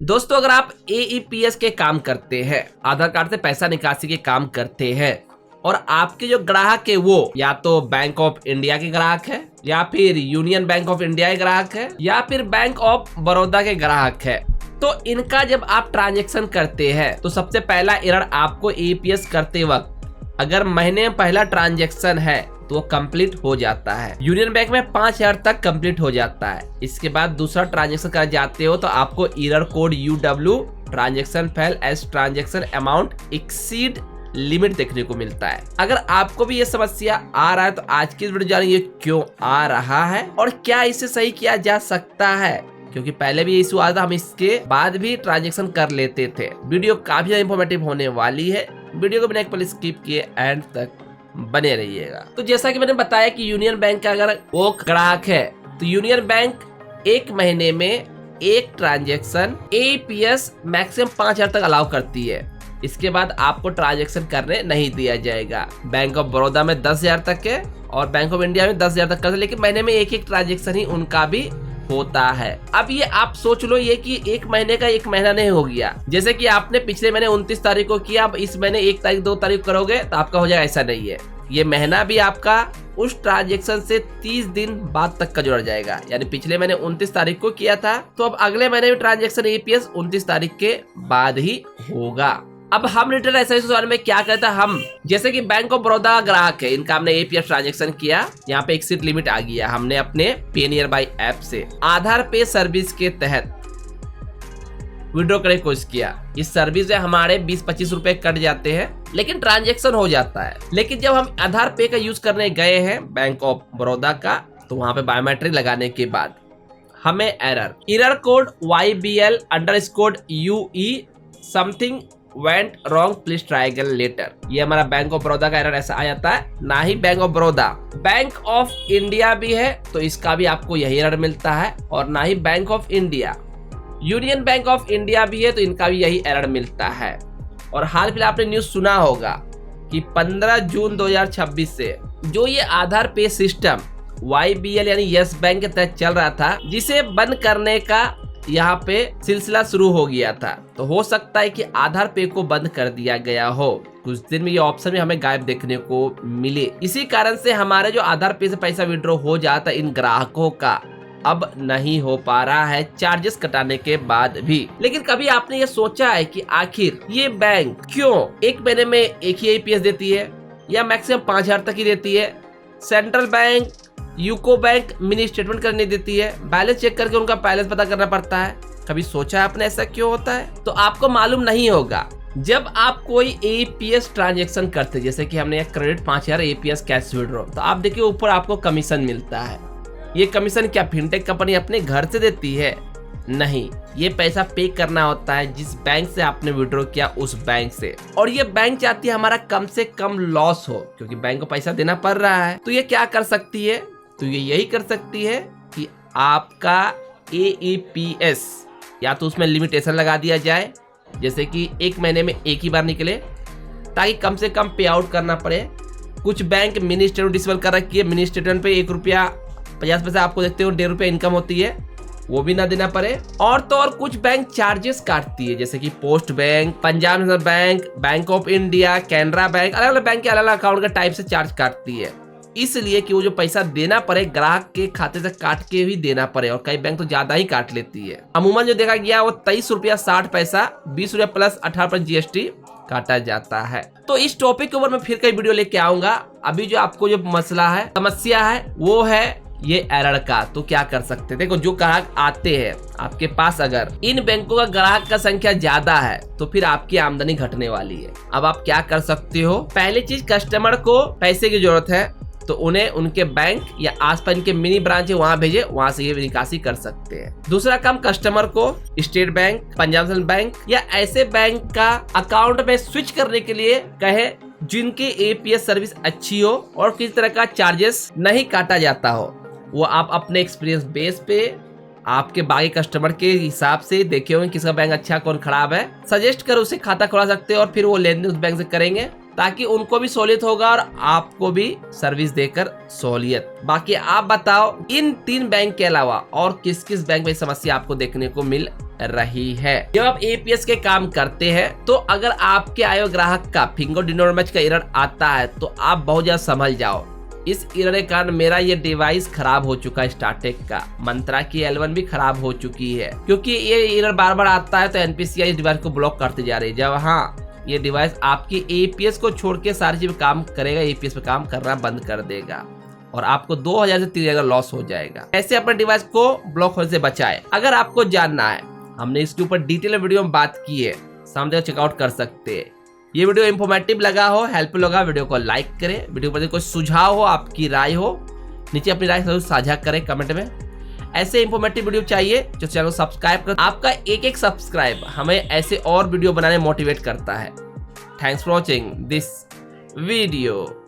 दोस्तों, अगर आप एईपीएस के काम करते हैं, आधार कार्ड से पैसा निकासी के काम करते हैं और आपके जो ग्राहक है वो या तो बैंक ऑफ इंडिया के ग्राहक है या फिर यूनियन बैंक ऑफ इंडिया के ग्राहक है या फिर बैंक ऑफ बड़ौदा के ग्राहक है, तो इनका जब आप ट्रांजैक्शन करते हैं तो सबसे पहला एरर आपको एईपीएस करते वक्त अगर महीने में पहला ट्रांजैक्शन है तो वो कंप्लीट हो जाता है। यूनियन बैंक में 5,000 तक कंप्लीट हो जाता है। इसके बाद दूसरा ट्रांजैक्शन कर जाते हो तो आपको error code UW transaction fail as transaction amount exceed limit देखने को मिलता है। अगर आपको भी ये समस्या आ रहा है तो आज की वीडियो जानिए क्यों आ रहा है और क्या इसे सही किया जा सकता है, क्योंकि पहले भी इशू आया था, हम इसके बाद भी ट्रांजैक्शन कर लेते थे। वीडियो काफी इंफॉर्मेटिव होने वाली है, वीडियो को बिना एक पल स्किप किए एंड तक बने रहिएगा। तो जैसा कि मैंने बताया कि यूनियन बैंक का अगर वो ग्राहक है तो यूनियन बैंक एक महीने में एक ट्रांजैक्शन एईपीएस मैक्सिमम 5,000 तक अलाउ करती है। इसके बाद आपको ट्रांजैक्शन करने नहीं दिया जाएगा। बैंक ऑफ बड़ौदा में 10,000 तक है और बैंक ऑफ इंडिया में 10,000 तक करते, लेकिन महीने में एक ट्रांजैक्शन ही उनका भी होता है। अब ये आप सोच लो ये कि एक महीने का एक महीना नहीं हो गया, जैसे कि आपने पिछले महीने 29 तारीख को किया, अब इस महीने 1 तारीख 2 तारीख करोगे तो आपका हो जाएगा, ऐसा नहीं है। ये महीना भी आपका उस ट्रांजैक्शन से 30 दिन बाद तक का जोड़ा जाएगा। यानी पिछले महीने 29 तारीख को किया था तो अब अगले महीने भी ट्रांजैक्शन एईपीएस 29 तारीख के बाद ही होगा। अब हम रिटेल एसआईसी सवाल में क्या कहता है, हम जैसे कि बैंक ऑफ बड़ौदा ग्राहक है, इनका हमने एईपीएस ट्रांजैक्शन किया, यहाँ पे एक्सिट लिमिट आ गया, हमने अपने पे नियर बाई ऐप से आधार पे सर्विस के तहत विड्रॉ करने की कोशिश किया। इस सर्विस से हमारे 20-25 रुपए कट जाते हैं, लेकिन ट्रांजैक्शन हो जाता है। लेकिन जब हम आधार पे का यूज करने गए हैं बैंक ऑफ बड़ौदा का, तो वहां पे बायोमेट्रिक लगाने के बाद हमें error code YBL_UE something went wrong please try again later. ये हमारा बैंक ऑफ बड़ौदा का एरर ऐसा आ जाता है। ना ही bank of Baroda, bank of India भी है तो इसका भी आपको यही एरर मिलता है, और ना ही bank of India, union bank of India भी है तो इनका भी यही एरर मिलता है। और हाल फिलहाल आपने न्यूज सुना होगा कि 15 जून 2026 से जो ये आधार पे सिस्टम YBL यानी यस बैंक के तहत चल रहा था, जिसे बंद करने का यहाँ पे सिलसिला शुरू हो गया था। तो हो सकता है कि आधार पे को बंद कर दिया गया हो, कुछ दिन में ये ऑप्शन भी हमें गायब देखने को मिले। इसी कारण से हमारे जो आधार पे से पैसा विड्रॉ हो जाता इन ग्राहकों का अब नहीं हो पा रहा है, चार्जेस कटाने के बाद भी। लेकिन कभी आपने ये सोचा है कि आखिर ये बैंक क्यों एक महीने में एक ही एईपीएस देती है या मैक्सिमम 5,000 तक ही देती है? Central bank, UCO bank mini statement करने देती है, बैलेंस चेक करके उनका बैलेंस पता करना पड़ता है। कभी सोचा है आपने ऐसा क्यों होता है? तो आपको मालूम नहीं होगा। जब आप कोई एईपीएस ट्रांजैक्शन करते, जैसे कि हमने क्रेडिट 5,000 एईपीएस कैश विड्रॉ, तो आप देखिए ऊपर आपको कमीशन मिलता है। ये कमीशन क्या फिनटेक कंपनी अपने घर से देती है? नहीं, ये पैसा पे करना होता है जिस बैंक से आपने विड्रॉ किया उस बैंक से, और ये बैंक चाहती है हमारा कम से कम लॉस हो, क्योंकि बैंक को पैसा देना पड़ रहा है। तो ये क्या कर सकती है? तो ये यही कर सकती है कि आपका एईपीएस या तो उसमें लिमिटेशन लगा दिया जाए, जैसे कि एक महीने में एक ही बार निकले, ताकि कम से कम पे आउट करना पड़े। कुछ बैंक मिनी स्टेटमेंट डिसेबल कर रखी है, मिनी स्टेटमेंट पे 1 रुपया 50 पैसा आपको देखते हो 1.5 रुपया इनकम होती है, वो भी ना देना पड़े। और तो और कुछ बैंक चार्जेस काटती है, जैसे कि post bank, Punjab national bank, bank of India, Canara bank, अलग अलग बैंक के अलग अलग अकाउंट का टाइप से चार्ज काटती है, इसलिए कि वो जो पैसा देना पड़े ग्राहक के खाते से काट के भी देना पड़े, और कई बैंक तो ज्यादा ही काट लेती है। अमूमन जो देखा गया वो 23 रुपया 60 पैसा, 20 रुपया प्लस 18% जीएसटी काटा जाता है। तो इस टॉपिक के ऊपर मैं फिर कई वीडियो लेके आऊंगा। अभी जो आपको जो मसला है, समस्या है, वो है ये एरर का। तो क्या कर सकते हैं? देखो, जो ग्राहक आते हैं आपके पास, अगर इन बैंकों का ग्राहक का संख्या ज्यादा है तो फिर आपकी आमदनी घटने वाली है। अब आप क्या कर सकते हो? पहली चीज, कस्टमर को पैसे की जरूरत है तो उन्हें उनके बैंक या आसपास के मिनी ब्रांच है वहां भेजे, वहां से ये निकासी कर सकते हैं। दूसरा काम, कस्टमर को state bank, Punjab national bank या ऐसे बैंक का अकाउंट में स्विच करने के लिए कहे जिनकी एईपीएस सर्विस अच्छी हो और किसी तरह का चार्जेस नहीं काटा जाता हो। वो आप अपने एक्सपीरियंस बेस पे आपके बाकी कस्टमर के हिसाब से देखे होंगे किसका बैंक अच्छा कौन खराब है, सजेस्ट कर उसे खाता खुला सकते हो और फिर वो लेन देन उस बैंक से करेंगे, ताकि उनको भी सहूलियत होगा और आपको भी सर्विस देकर सहूलियत। बाकी आप बताओ, इन 3 बैंक के अलावा और किस किस बैंक में समस्या आपको देखने को मिल रही है। जब आप APS के काम करते हैं तो अगर आपके आयो ग्राहक का फिंगर डिड नॉट मैच का एरर आता है तो आप बहुत ज्यादा संभल जाओ। इस एरर के कारण मेरा ये डिवाइस खराब हो चुका है, स्टार्टेक का। मंत्रा की L1 भी खराब हो चुकी है, क्योंकि ये एरर बार बार आता है तो NPCI इस डिवाइस को ब्लॉक करते जा रही है। जब हाँ ये डिवाइस आपकी APS को छोड़ के सारी चीज काम करेगा, APS पे काम करना बंद कर देगा और आपको 2000 से 3000 लॉस हो जाएगा। ऐसे अपने डिवाइस को ब्लॉक होने से बचाए। अगर आपको जानना है, हमने इसके ऊपर डिटेल वीडियो में बात की है, सामने चेकआउट कर सकते हैं। ये वीडियो इंफॉर्मेटिव लगा हो, हेल्पफुल लगा, वीडियो को लाइक करें। वीडियो पर कोई सुझाव हो, आपकी राय हो, नीचे अपनी राय जरूर साझा करें कमेंट में। ऐसे इंफॉर्मेटिव वीडियो चाहिए जो चैनल को सब्सक्राइब कर। आपका एक सब्सक्राइब हमें ऐसे और वीडियो बनाने में मोटिवेट करता है। Thanks for watching this video.